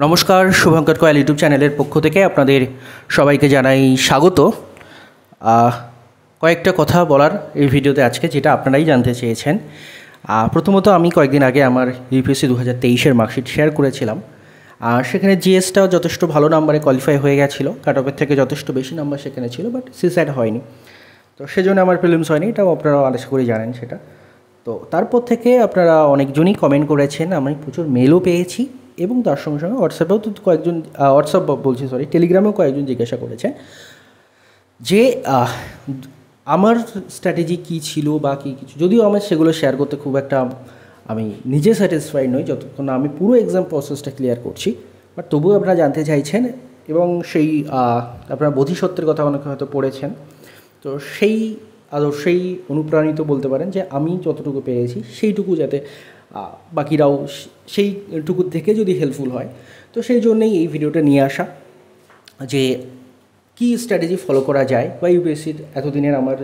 নমস্কার, শুভঙ্কর কয়াল ইউটিউব চ্যানেলের পক্ষ থেকে আপনাদের সবাইকে জানাই স্বাগত। কয়েকটা কথা বলার এই ভিডিওতে আজকে, যেটা আপনারাই জানতে চেয়েছেন। প্রথমত আমি কয়েকদিন আগে আমার ইউপিএসসি 2023-এর মার্কশিট শেয়ার করেছিলাম। সেখানে জিএসটাও যথেষ্ট ভালো নাম্বারে কোয়ালিফাই হয়ে গেছিলো, কাট অফের থেকে যথেষ্ট বেশি নাম্বার সেখানে ছিল, বাট সিস্যাট হয়নি। তো সেজন্য আমার প্রিলিমস হয়নি, এটাও আপনারা আশা করি জানেন সেটা। তো তারপর থেকে আপনারা অনেকজনই কমেন্ট করেছেন, আমি প্রচুর মেলও পেয়েছি এবং তার সঙ্গে সঙ্গে হোয়াটসঅ্যাপেও তো কয়েকজন টেলিগ্রামেও কয়েকজন জিজ্ঞাসা করেছেন যে আমার স্ট্র্যাটেজি কী ছিল বা কী কিছু। যদিও আমার সেগুলো শেয়ার করতে খুব একটা আমি নিজে স্যাটিসফাইড নই, যতক্ষণ না আমি পুরো এক্সাম প্রসেসটা ক্লিয়ার করছি। বাট তবুও আপনারা জানতে চাইছেন এবং সেই আপনারা বোধিসত্ত্বের কথা অনেকে হয়তো পড়েছেন। তো সেই আদর্শেই অনুপ্রাণিত বলতে পারেন যে আমি যতটুকু পেরেছি সেইটুকু যাতে বাকিরাও সেইটুকু থেকে যদি হেল্পফুল হয়। তো সেই জন্যেই এই ভিডিওটা নিয়ে আসা, যে কী স্ট্র্যাটেজি ফলো করা যায় বা ইউপিএসসির এতদিনের আমার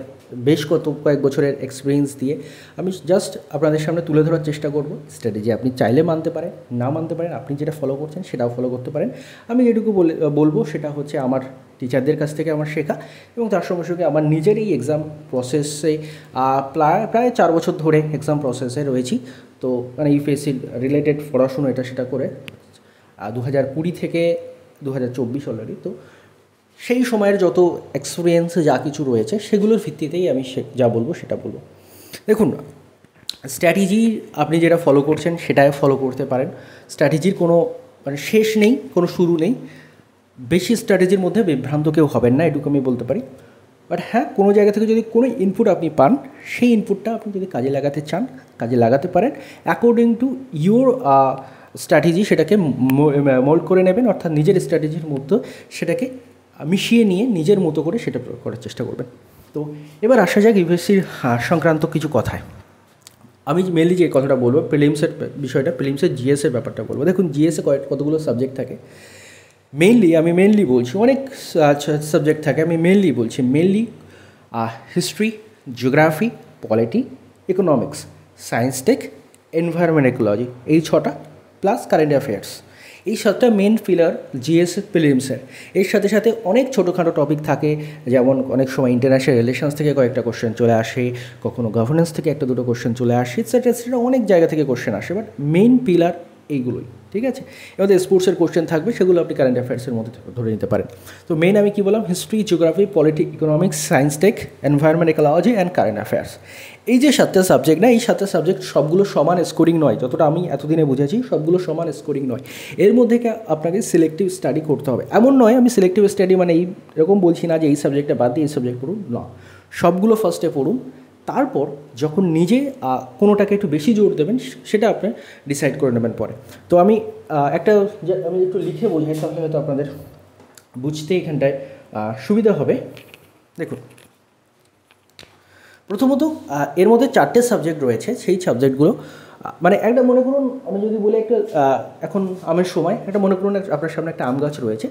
বেশ কয়েক বছরের এক্সপিরিয়েন্স দিয়ে আমি জাস্ট আপনাদের সামনে তুলে ধরার চেষ্টা করব। স্ট্র্যাটেজি আপনি চাইলে মানতে পারেন, না মানতে পারেন, আপনি যেটা ফলো করছেন সেটাও ফলো করতে পারেন। আমি যেটুকু বলবো সেটা হচ্ছে আমার টিচারদের কাছ থেকে আমার শেখা, এবং তার সঙ্গে সঙ্গে আমার নিজের এই এক্সাম প্রসেসে প্রায় 4 বছর ধরে এক্সাম প্রসেসে রয়েছি। তো মানে ইউপিএসসির রিলেটেড পড়াশুনো এটা সেটা করে 2020 থেকে 2024 অলরেডি। তো সেই সময়ের যত এক্সপিরিয়েন্স যা কিছু রয়েছে সেগুলোর ভিত্তিতেই আমি যা বলবো সেটা বলবো। দেখুন, স্ট্র্যাটেজি আপনি যেটা ফলো করছেন সেটাই ফলো করতে পারেন। স্ট্র্যাটেজির কোনো শেষ নেই, কোনো শুরু নেই। বেশি স্ট্র্যাটেজির মধ্যে বিভ্রান্ত কেউ হবেন না, এটুকু আমি বলতে পারি। বাট হ্যাঁ, কোনো জায়গা থেকে যদি কোনো ইনপুট আপনি পান, সেই ইনপুটটা আপনি যদি কাজে লাগাতে চান, কাজে লাগাতে পারেন। অ্যাকর্ডিং টু ইউর স্ট্র্যাটেজি সেটাকে মোল্ড করে নেবেন, অর্থাৎ নিজের স্ট্র্যাটেজির মধ্যে সেটাকে মিশিয়ে নিয়ে নিজের মতো করে সেটা প্রয়োগ করার চেষ্টা করবেন। তো এবার আসা যাক ইউপিএসসির সংক্রান্ত কিছু কথায়। আমি মেনলি যে কথাটা বলবো প্রিলিমসের বিষয়টা, প্রিলিমসের জিএসের ব্যাপারটা বলবো। দেখুন, জিএসে কতগুলো সাবজেক্ট থাকে। আমি মেনলি বলছি, অনেক সাবজেক্ট থাকে, আমি মেনলি বলছি history, geography, polity, economics, science tech, environment ecology, এই 6টা প্লাস কারেন্ট অ্যাফেয়ার্স। এই 7টা মেন পিলার জিএস প্রিলিমসের। এর সাথে সাথে অনেক ছোটোখাটো টপিক থাকে, যেমন অনেক সময় ইন্টারন্যাশনাল রিলেশনস থেকে কয়েকটা কোশ্চেন চলে আসে, কখনো গভর্নেন্স থেকে একটা দুটো কোশ্চেন চলে আসে, এটসেট্রা অনেক জায়গা থেকে কোশ্চেন আসে। বাট মেইন পিলার এইগুলোই, ঠিক আছে। এবার স্পোর্টসের কোশ্চেন থাকবে, সেগুলো আপনি কারেন্ট অ্যাফেয়ার্সের মধ্যে ধরে নিতে পারেন। তো মেইন আমি কী বললাম, history, geography, politics, economics, science tech, environment ecology and current affairs. এই যে 7টা সাবজেক্ট না, এই 7টা সাবজেক্ট সবগুলো সমান স্কোরিং নয়, যতটা আমি এতদিনে বুঝেছি সবগুলো সমান স্কোরিং নয়। এর মধ্যে আপনাকে সিলেক্টিভ স্টাডি করতে হবে। এমন নয় আমি সিলেক্টিভ স্টাডি মানে এরকম বলছি না যে এই সাবজেক্টটা বাদ দিয়ে এই সাবজেক্ট পড়ুন, না, সবগুলো ফার্স্টে পড়ুন। তারপর যখন নিজে কোনোটাকে একটু বেশি জোর দেবেন সেটা আপনি ডিসাইড করে নেবেন পরে। তো আমি আমি একটু লিখে বোঝাই, তাহলে হয়তো আপনাদের বুঝতে এখানটায় সুবিধা হবে। দেখুন, প্রথমত এর মধ্যে 4টে সাবজেক্ট রয়েছে। সেই সাবজেক্টগুলো মানে একটা মনে করুন, আমি যদি বলি একটা এখন আমের সময়, একটা মনে করুন আপনার সামনে একটা আম গাছ রয়েছে।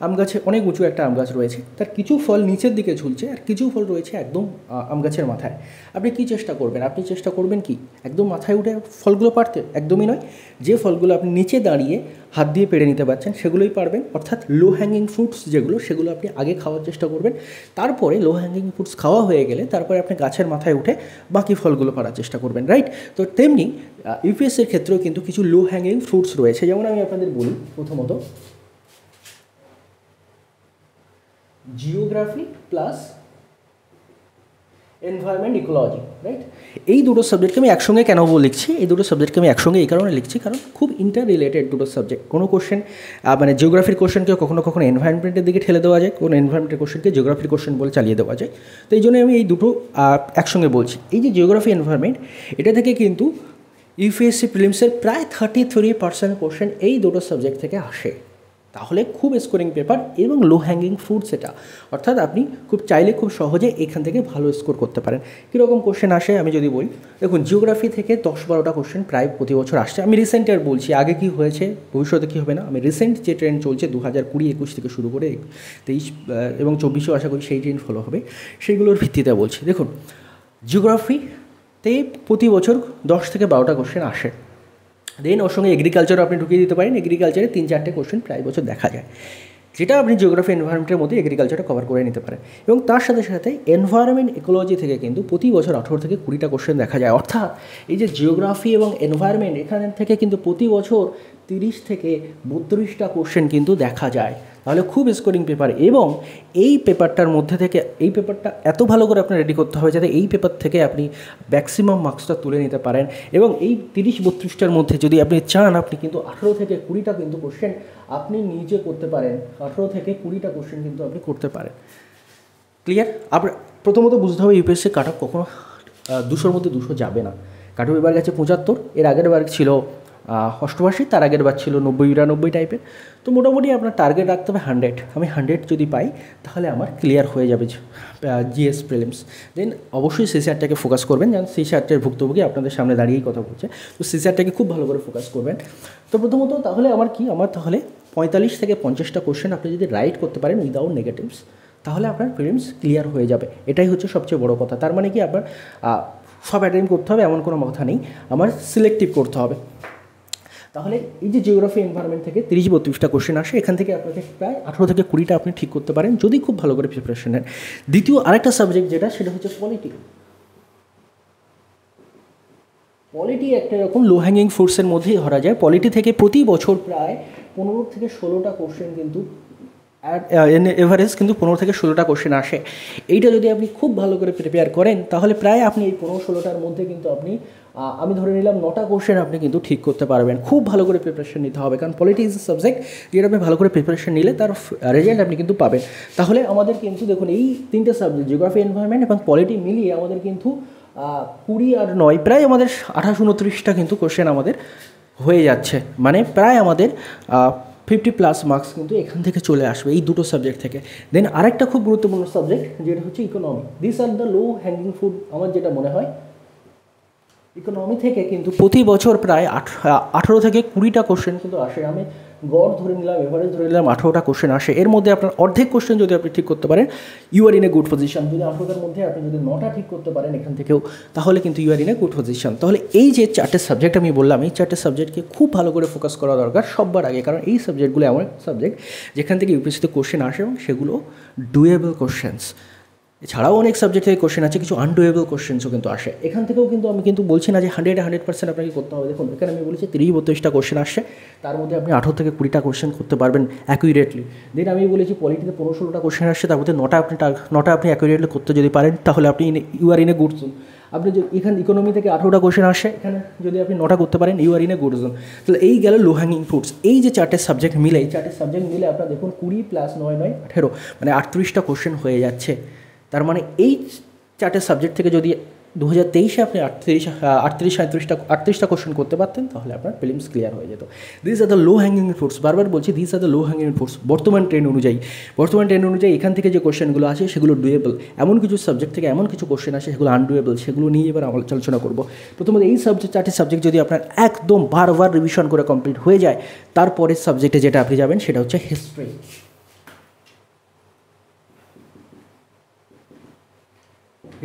আম গাছে অনেক উঁচু একটা আম গাছ রয়েছে, তার কিছু ফল নিচের দিকে ঝুলছে আর কিছু ফল রয়েছে একদম আম গাছের মাথায়। আপনি কী চেষ্টা করবেন? আপনি চেষ্টা করবেন কি একদম মাথায় উঠে ফলগুলো পারতে? একদমই নয়। যে ফলগুলো আপনি নিচে দাঁড়িয়ে হাত দিয়ে পেড়ে নিতে পারছেন সেগুলোই পারবেন, অর্থাৎ লো হ্যাঙ্গিং ফ্রুটস যেগুলো, সেগুলো আপনি আগে খাওয়ার চেষ্টা করবেন। তারপরে লো হ্যাঙ্গিং ফ্রুটস খাওয়া হয়ে গেলে তারপরে আপনি গাছের মাথায় উঠে বাকি ফলগুলো পারার চেষ্টা করবেন, রাইট? তো তেমনি ইউপিএসসির ক্ষেত্রেও কিন্তু কিছু লো হ্যাঙ্গিং ফ্রুটস রয়েছে। যেমন আমি আপনাদের বলি, প্রথমত geography plus environment ecology, right? এই দুটো সাবজেক্টকে আমি একসঙ্গে কেন লিখছি? এই দুটো সাবজেক্টকে আমি একসঙ্গে এই কারণে লিখছি, কারণ খুব ইন্টার রিলেটেড দুটো সাবজেক্ট। কোনো কোশ্চেন মানে জিওগ্রাফির কোশ্চেনকে কখনো কখনো এনভায়রনমেন্টের দিকে ঠেলে দেওয়া যায়, কোনো এনভায়রনমেন্টের কোশ্চেনকে জিওগ্রাফির কোশ্চেন বলে চালিয়ে দেওয়া যায়। তো এই জন্য আমি এই দুটো একসঙ্গে বলছি। এই যে জিওগ্রাফি, এনভায়রনমেন্ট, এটা থেকে কিন্তু ইউপিএসসি প্রিলিমসের প্রায় 33% কোশ্চেন এই দুটো সাবজেক্ট থেকে আসে। তাহলে খুব স্কোরিং পেপার এবং লো হ্যাঙ্গিং ফ্রুটস এটা, অর্থাৎ আপনি খুব চাইলে খুব সহজে এখান থেকে ভালো স্কোর করতে পারেন। কীরকম কোশ্চেন আসে আমি যদি বলি, দেখুন, জিওগ্রাফি থেকে 10-12টা কোশ্চেন প্রায় প্রতি বছর আসছে। আমি রিসেন্ট আর বলছি, আগে কী হয়েছে ভবিষ্যতে কী হবে না, আমি রিসেন্ট যে ট্রেন্ড চলছে 2020-21 থেকে শুরু করে 23 এবং 24-ও আশা করি সেই ট্রেন্ড ফলো হবে, সেইগুলোর ভিত্তিতে বলছি। দেখুন, জিওগ্রাফিতে প্রতি বছর 10 থেকে 12টা কোশ্চেন আসে। দেন ওর সঙ্গে এগ্রিকালচারও আপনি ঢুকিয়ে দিতে পারেন। এগ্রিকালচারে 3-4টে কোশ্চেন প্রায় বছর দেখা যায়, যেটা আপনি জিওগ্রাফি এনভায়রনমেন্টের মধ্যে এগ্রিকালচারটা কভার করে নিতে পারেন। এবং তার সাথে সাথে এনভায়রনমেন্ট ইকোলজি থেকে কিন্তু প্রতি বছর 18 থেকে 20টা কোশ্চেন দেখা যায়। অর্থাৎ এই যে জিওগ্রাফি এবং এনভায়রনমেন্ট, এখান থেকে কিন্তু প্রতি বছর 30 থেকে 32টা কোশ্চেন কিন্তু দেখা যায়। তাহলে খুব স্কোরিং পেপার, এবং এই পেপারটার মধ্যে থেকে এই পেপারটা এত ভালো করে আপনার রেডি করতে হবে যাতে এই পেপার থেকে আপনি ম্যাক্সিমাম মার্কসটা তুলে নিতে পারেন। এবং এই 30-32টার মধ্যে যদি আপনি চান, আপনি কিন্তু 18 থেকে 20টা কিন্তু কোশ্চেন আপনি নিজে করতে পারেন। 18 থেকে 20টা কোশ্চেন কিন্তু আপনি করতে পারেন। ক্লিয়ার? আপনার প্রথমত বুঝতে হবে ইউপিএসসি কাট অফ কখনো 200-র মধ্যে 200 যাবে না। কাট অফ এবার গেছে 75, এর আগের বার ছিল 88, তার আগের বার ছিল 90-92 টাইপের। তো মোটামুটি আপনার টার্গেট রাখতে হবে 100। আমি 100 যদি পাই তাহলে আমার ক্লিয়ার হয়ে যাবে জিএস প্রিলিমস। দেন অবশ্যই সিসিআরটাকে ফোকাস করবেন, যেন সিসিআরটার ভুক্তভোগী আপনাদের সামনে দাঁড়িয়েই কথা বলছে, তো সিসিআরটাকে খুব ভালো করে ফোকাস করবেন। তো প্রথমত তাহলে আমার তাহলে 45 থেকে 50টা কোশ্চেন আপনি যদি রাইট করতে পারেন উইদাউট নেগেটিভস, তাহলে আপনার প্রিলিমস ক্লিয়ার হয়ে যাবে। এটাই হচ্ছে সবচেয়ে বড় কথা। তার মানে কি আপনার সব অ্যাটেম্প করতে হবে এমন কোনো কথা নেই, আমার সিলেক্টিভ করতে হবে। তাহলে এই যে জিওগ্রাফি এনভায়রনমেন্ট থেকে 30-32টা কোশ্চেন আসে, এখান থেকে আপনাকে প্রায় 18 থেকে 20টা আপনি ঠিক করতে পারেন যদি খুব ভালো করে প্রিপারেশন নেন। দ্বিতীয় আরেকটা সাবজেক্ট যেটা, সেটা হচ্ছে পলিটি। পলিটি একটা এরকম লো হ্যাঙ্গিং ফ্রুটসের মধ্যেই ধরা যায়। পলিটি থেকে প্রতি বছর প্রায় 15 থেকে 16টা কোশ্চেন কিন্তু এভারেজ কিন্তু 15 থেকে 16টা কোশ্চেন আসে। এইটা যদি আপনি খুব ভালো করে প্রিপেয়ার করেন তাহলে প্রায় আপনি এই 15-16টার মধ্যে কিন্তু আপনি আমি ধরে নিলাম 9টা কোশ্চেন আপনি কিন্তু ঠিক করতে পারবেন। খুব ভালো করে প্রিপারেশন নিতে হবে, কারণ পলিটি ইজ এ সাবজেক্ট যেটা আপনি ভালো করে প্রিপারেশন নিলে তার রেজাল্ট আপনি কিন্তু পাবেন। তাহলে আমাদের কিন্তু দেখুন এই 3টে সাবজেক্ট জিওগ্রাফি এনভায়রনমেন্ট এবং পলিটি মিলিয়ে আমাদের কিন্তু 20 আর 9 প্রায় আমাদের 28-29টা কিন্তু কোশ্চেন আমাদের হয়ে যাচ্ছে। মানে প্রায় আমাদের 50+ মার্কস কিন্তু এখান থেকে চলে আসবে এই দুটো সাবজেক্ট থেকে। দেন আরেকটা খুব গুরুত্বপূর্ণ সাবজেক্ট যেটা হচ্ছে economy. This are the low hanging fruit আমার যেটা মনে হয়। ইকোনমি থেকে কিন্তু প্রতি বছর প্রায় 18 থেকে 20টা কোশ্চেন কিন্তু আসে। আমি গড় ধরে নিলাম, এভারেজ ধরে নিলাম 18টা কোশ্চেন আসে। এর মধ্যে আপনার অর্ধেক কোশ্চেন যদি আপনি ঠিক করতে পারেন, you are in a good position. যদি 18টার মধ্যে আপনি যদি 9টা ঠিক করতে পারেন এখান থেকেও, তাহলে কিন্তু you are in a good position. তাহলে এই যে 4টে সাবজেক্ট আমি বললাম, এই 4টে সাবজেক্টকে খুব ভালো করে ফোকাস করা দরকার সববার আগে, কারণ এই সাবজেক্টগুলো এমন একটা সাবজেক্ট যেখান থেকে ইউপিএসসিতে কোশ্চেন আসে এবং সেগুলো ডুয়েবল কোশ্চেন্স। এছাড়াও অনেক সাবজেক্ট থেকে কোশ্চেন আছে, কিছু আনডুয়েবল কোশ্চেন্সও কিন্তু আসে। এখান থেকেও কিন্তু আমি কিন্তু বলছি না যে 100% আপনাকে করতে হবে। দেখুন এখানে আমি বলেছি 30-32টা কোশ্চেন আসছে, তার মধ্যে আপনি 18 থেকে 20টা কোশ্চেন করতে পারবেন অ্যাকুরেটলি। দেন আমি বলেছি পলিটিতে 15-16টা কোশ্চেন আসছে, তার মধ্যে 9টা আপনি অ্যাকুরেটলি করতে যদি পারেন তাহলে আপনি you are in a good zone. আপনি যদি এখানে ইকোনমি থেকে 18টা কোশ্চেন আসে, এখানে যদি আপনি 9টা করতে পারেন you are in a good zone. তাহলে এই গেল লো হ্যাঙ্গিং ফ্রুটস। এই যে 4টে সাবজেক্ট মিলে, এই 4টে সাবজেক্ট মিলে আপনার দেখুন 20 + 9 = 18, মানে 38টা কোশ্চেন হয়ে যাচ্ছে। তার মানে এই 4টে সাবজেক্ট থেকে যদি 2023-এ আপনি 38-37টা কোশ্চেন করতে পারতেন তাহলে আপনার প্রিলিমস ক্লিয়ার হয়ে যেত। This are the low hanging fruits. বারবার বলছি this are the low hanging fruits. বর্তমান ট্রেন্ড অনুযায়ী এখান থেকে যে কোশ্চেনগুলো আসে সেগুলো ডুয়েবল। এমন কিছু সাবজেক্ট থেকে এমন কিছু কোশ্চেন আসে সেগুলো আনডুয়েবল, সেগুলো নিয়ে এবার আমরা আলোচনা করব। প্রথমত এই 4টে সাবজেক্ট যদি আপনার একদম বারবার রিভিশন করে কমপ্লিট হয়ে যায়, তারপরের সাবজেক্টে যেটা আপনি যাবেন সেটা হচ্ছে হিস্ট্রি।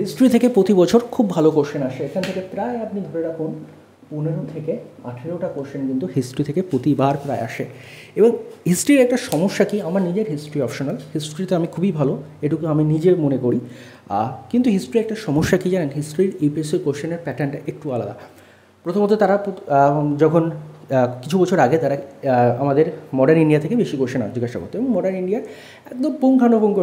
হিস্ট্রি থেকে প্রতি বছর খুব ভালো কোশ্চেন আসে। এখান থেকে প্রায় আপনি ধরে রাখুন 15 থেকে 18টা কোশ্চেন কিন্তু হিস্ট্রি থেকে প্রতিবার প্রায় আসে। এবং হিস্ট্রির একটা সমস্যা কি, আমার নিজের হিস্ট্রি অপশনাল, হিস্ট্রিতে আমি খুবই ভালো, এটুকু আমি নিজে মনে করি। কিন্তু হিস্ট্রি একটা সমস্যা কি জানেন, হিস্ট্রির ইউপিএসসি কোশ্চেনের প্যাটার্নটা একটু আলাদা। প্রথমত তারা যখন কিছু বছর আগে তারা আমাদের মডার্ন ইন্ডিয়া থেকে বেশি কোশ্চেন জিজ্ঞাসা করতো, এবং মডার্ন ইন্ডিয়ার একদম পুঙ্খানুপুঙ্খ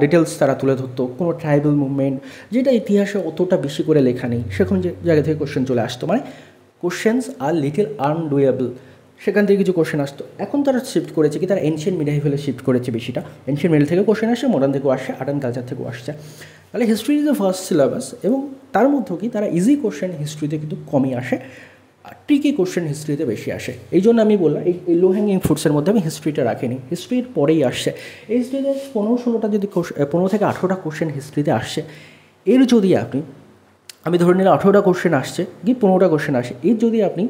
ডিটেলস তারা তুলে ধরতো। কোনো ট্রাইবাল মুভমেন্ট যেটা ইতিহাসে অতটা বেশি করে লেখা নেই, সেরকম যে জায়গা থেকে কোশ্চেন চলে আসতো। মানে কোশ্চেন্স আর লিটিল আনডুয়েবল, সেখান থেকে কিছু কোশ্চেন আসতো। এখন তারা শিফট করেছে কি, তারা এনশিয়েন্ট মিডিয়াভেলে শিফট করেছে বেশিটা। এনশিয়েন্ট মিডিয়াল থেকে কোশ্চেন আসছে, মডার্ন থেকেও আসছে, আর্ট অ্যান্ড কালচার থেকেও আসছে। তাহলে history is the first syllabus, এবং তার মধ্যেও কি তারা ইজি কোশ্চেন হিস্ট্রিতে কিন্তু কমই আসে, আর ট্রিকি কোশ্চেন হিস্ট্রিতে বেশি আসে। এই জন্য আমি বললাম এই লো হ্যাঙ্গিং ফ্রুটসের মধ্যে আমি হিস্ট্রিটা রাখিনি, হিস্ট্রির পরেই আসছে। এই হিস্ট্রিতে 15-16টা যদি 15 থেকে 18টা কোশ্চেন হিস্ট্রিতে আসছে, এর যদি আমি ধরে নিলাম 18টা কোশ্চেন আসছে কি 15টা কোশ্চেন আসে, এর যদি আপনি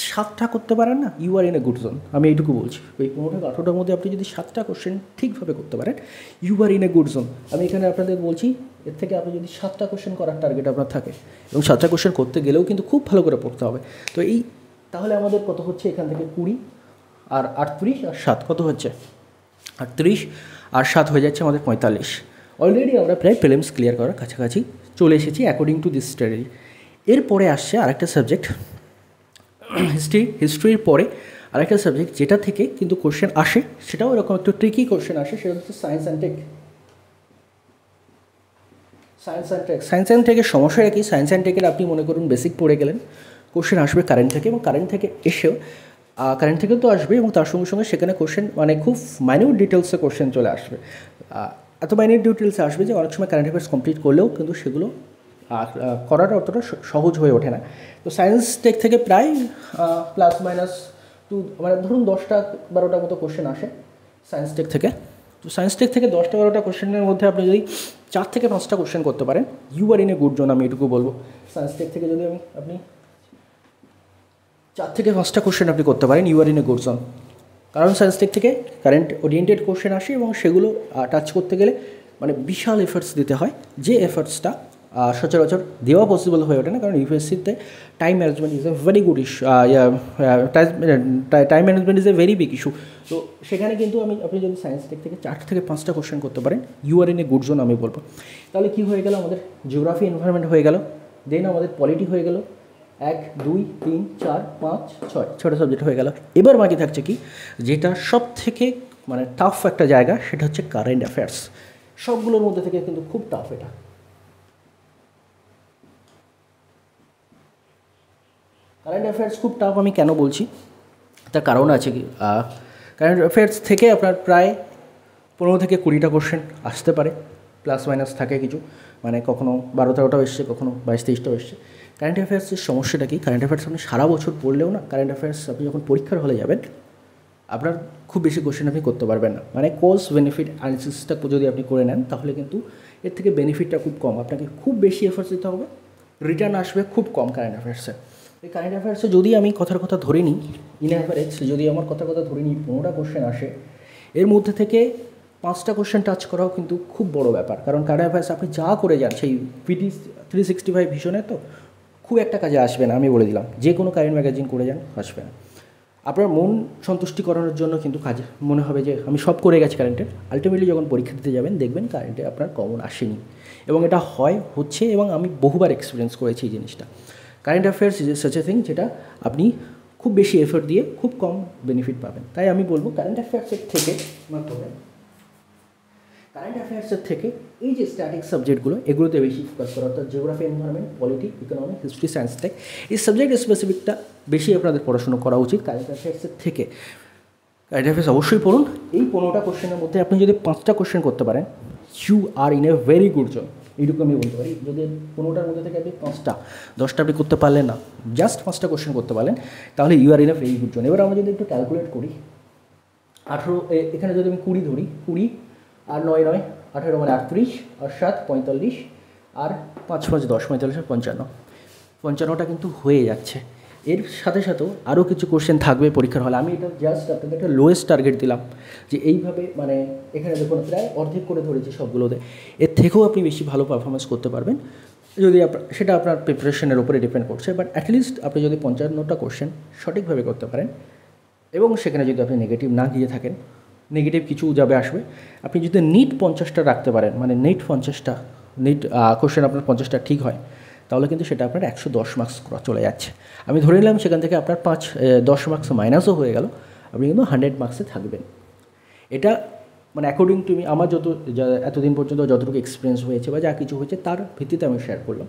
7টা করতে পারেন না, you are in a good zone. আমি এইটুকু বলছি, ওই 15 থেকে 18টার মধ্যে আপনি যদি 7টা কোশ্চেন ঠিকভাবে করতে পারেন, you are in a good zone. আমি এখানে আপনাদের বলছি, এর থেকে আপনি যদি 7টা কোশ্চেন করার টার্গেট আপনার থাকে, এবং 7টা কোশ্চেন করতে গেলেও কিন্তু খুব ভালো করে পড়তে হবে। তো এই তাহলে আমাদের কত হচ্ছে এখান থেকে 20 আর 38 আর 7 কত হচ্ছে 38 আর 7 হয়ে যাচ্ছে আমাদের 45। অলরেডি আমরা প্রায় প্রিলিমস ক্লিয়ার করার কাছাকাছি চলে এসেছি অ্যাকর্ডিং টু দিস স্টাডি। এরপরে আসছে আরেকটা সাবজেক্ট হিস্ট্রির পরে আরেকটা সাবজেক্ট যেটা থেকে কিন্তু কোশ্চেন আসে, সেটাও এরকম একটু ট্রিকি কোশ্চেন আসে, সেটা হচ্ছে science and tech. Science and টেকের সমস্যাটা কি, সায়েন্স অ্যান্ড টেকের আপনি মনে করুন বেসিক পড়ে গেলেন, কোশ্চেন আসবে কারেন্ট থেকে, এবং কারেন্ট থেকে এসেও কারেন্ট থেকে তো আসবে, এবং তার সঙ্গে সঙ্গে সেখানে কোশ্চেন মানে খুব মাইনিউট ডিটেলসে কোশ্চেন চলে আসবে। এত মাইনিউট ডিটেলসে আসবে যে অনেক সময় কারেন্ট অ্যাফেয়ার্স কমপ্লিট করলেও কিন্তু সেগুলো করাটা অতটা সহজ হয়ে ওঠে না। তো সায়েন্স টেক থেকে প্রায় প্লাস মাইনাস মানে ধরুন 10-12টা মতো কোশ্চেন আসে সায়েন্স টেক থেকে। তো সায়েন্স টেক থেকে 10-12টা কোশ্চেনের মধ্যে আপনি যদি 4 থেকে 5টা কোশ্চেন করতে পারেন, you are in a good zone, আমি এটুকু বলবো। সায়েন্স টেক থেকে যদি আপনি 4 থেকে 5টা কোশ্চেন আপনি করতে পারেন, you are in a good zone. কারণ সায়েন্স টেক থেকে কারেন্ট ওরিয়েন্টেড কোশ্চেন আসে, এবং সেগুলো টাচ করতে গেলে মানে বিশাল এফার্টস দিতে হয়, যে এফার্টসটা সচরাচর দেওয়া পসিবল হয়ে ওঠে না। কারণ ইউপিএসসিতে time management is a very good issue, time management is a very big issue. তো সেখানে কিন্তু আপনি যদি সায়েন্স টেক থেকে 4 থেকে 5টা কোশ্চেন করতে পারেন, you are in a good zone আমি বলবো। তাহলে কী হয়ে গেল, আমাদের জিওগ্রাফি এনভায়রনমেন্ট হয়ে গেল, দেন আমাদের পলিটি হয়ে গেল, 1 2 3 4 5 6 ছটা সাবজেক্ট হয়ে গেল। এবার বাকি থাকছে কি, যেটা সব থেকে মানে টাফ একটা জায়গা, সেটা হচ্ছে কারেন্ট অ্যাফেয়ার্স। সবগুলোর মধ্যে থেকে কিন্তু খুব টাফ এটা। কারেন্ট অ্যাফেয়ার্স খুব টাফ আমি কেন বলছি, তার কারণ আছে কি, কারেন্ট অ্যাফেয়ার্স থেকে আপনার প্রায় 15 থেকে 20টা কোশ্চেন আসতে পারে, প্লাস মাইনাস থাকে কিছু, মানে কখনো 12-13টাও এসছে, কখনো 22-23টাও এসছে। কারেন্ট অ্যাফেয়ার্সের সমস্যাটা কি, কারেন্ট অ্যাফেয়ার্স আপনি সারা বছর পড়লেও না, কারেন্ট অ্যাফেয়ার্স আপনি যখন পরীক্ষার হলে যাবেন, আপনার খুব বেশি কোশ্চেন আপনি করতে পারবেন না। মানে কস্ট বেনিফিট অ্যানালিসিসটা যদি আপনি করে নেন, তাহলে কিন্তু এর থেকে বেনিফিটটা খুব কম, আপনাকে খুব বেশি এফোর্টস দিতে হবে, রিটার্ন আসবে খুব কম কারেন্ট অ্যাফেয়ার্সে। এই কারেন্ট অ্যাফেয়ার্সে যদি আমি কথার কথা ধরে নিই, ইন অ্যাভারেজ যদি আমার কথার কথা ধরে নিই 15টা কোশ্চেন আসে, এর মধ্যে থেকে 5টা কোশ্চেন টাচ করাও কিন্তু খুব বড় ব্যাপার। কারণ কারেন্ট অ্যাফেয়ার্স আপনি যা করে যান, সেই পিটি 365 ভিশনে তো খুব একটা কাজে আসবে না, আমি বলে দিলাম। যে কোনো কারেন্ট ম্যাগাজিন করে যান, আসবে না। আপনার মন সন্তুষ্টি করানোর জন্য কিন্তু কাজে মনে হবে যে আমি সব করে গেছি কারেন্টের, আলটিমেটলি যখন পরীক্ষা দিতে যাবেন দেখবেন কারেন্টে আপনার কমন আসেনি, এবং এটা হচ্ছে, এবং আমি বহুবার এক্সপিরিয়েন্স করেছি এই জিনিসটা। Current affairs is such a thing যেটা আপনি খুব বেশি এফোর্ট দিয়ে খুব কম বেনিফিট পাবেন। তাই আমি বলবো কারেন্ট অ্যাফেয়ার্সের থেকে এই যে স্ট্যাটিক সাবজেক্টগুলো, এগুলোতে বেশি ফোকাস করা, অর্থাৎ geography environment, polity, economy, history, science tech, এই সাবজেক্ট স্পেসিফিকটা বেশি আপনাদের পড়াশোনা করা উচিত কারেন্ট অ্যাফেয়ার্সের থেকে। কারেন্ট অ্যাফেয়ার্স অবশ্যই পড়ুন। এই 15টা কোশ্চেনের মধ্যে আপনি যদি 5টা কোশ্চেন করতে পারেন, you are in a very good zone, এইটুকু আমি বলতে পারি। যদি 15টার মধ্যে থেকে আপনি 10টা আপনি করতে পারলেন না, জাস্ট 5টা কোশ্চেন করতে পারলেন, তাহলে you are in a very good zone. এবার আমরা যদি একটু ক্যালকুলেট করি, 18 এখানে যদি আমি 20 ধরি, 20 আর 9 9 18 মানে 38, আর 7 45, আর 5 5 10 45 আর 55টা কিন্তু হয়ে যাচ্ছে। এর সাথে সাথেও আরও কিছু কোশ্চেন থাকবে পরীক্ষার হলে। আমি এটা জাস্ট আপনাকে একটা লোয়েস্ট টার্গেট দিলাম, যে এইভাবে মানে এখানে দেখুন প্রায় অর্ধেক করে ধরেছি সবগুলোতে। এর থেকেও আপনি বেশি ভালো পারফরমেন্স করতে পারবেন, যদি সেটা আপনার প্রিপারেশনের উপরে ডিপেন্ড করছে। বাট অ্যাটলিস্ট আপনি যদি 55টা কোশ্চেন সঠিকভাবে করতে পারেন, এবং সেখানে যদি আপনি নেগেটিভ না গিয়ে থাকেন, নেগেটিভ কিছু যাবে আসবে, আপনি যদি নিট 50টা রাখতে পারেন, মানে নিট কোশ্চেন আপনার 50টা ঠিক হয়, তাহলে কিন্তু সেটা আপনার 110 মার্কস চলে যাচ্ছে। আমি ধরে নিলাম সেখান থেকে আপনার 10 মার্কস মাইনাসও হয়ে গেল, আপনি কিন্তু 100 মার্কসে থাকবেন। এটা মানে অ্যাকর্ডিং টু মি, আমার এতদিন পর্যন্ত যতটুকু এক্সপিরিয়েন্স হয়েছে বা যা কিছু হয়েছে তার ভিত্তিতে আমি শেয়ার করলাম।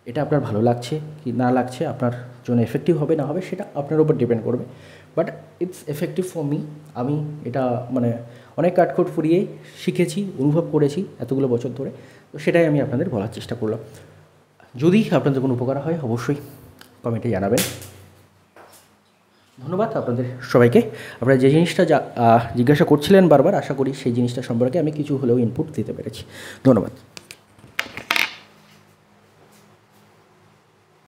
এটা আপনার ভালো লাগছে কি না লাগছে, আপনার জন্য এফেক্টিভ হবে না হবে, সেটা আপনার উপর ডিপেন্ড করবে। But it's effective for me. আমি এটা মানে অনেক কাঠখোট ফুরিয়ে শিখেছি, অনুভব করেছি এতগুলো বছর ধরে, তো সেটাই আমি আপনাদের বলার চেষ্টা করলাম। যদি আপনাদের কোনো উপকার হয় অবশ্যই কমেন্টে জানাবেন। ধন্যবাদ আপনাদের সবাইকে। আপনারা যে জিনিসটা জিজ্ঞাসা করছিলেন বারবার, আশা করি সেই জিনিসটা সম্পর্কে আমি কিছু হলেও ইনপুট দিতে পেরেছি। ধন্যবাদ।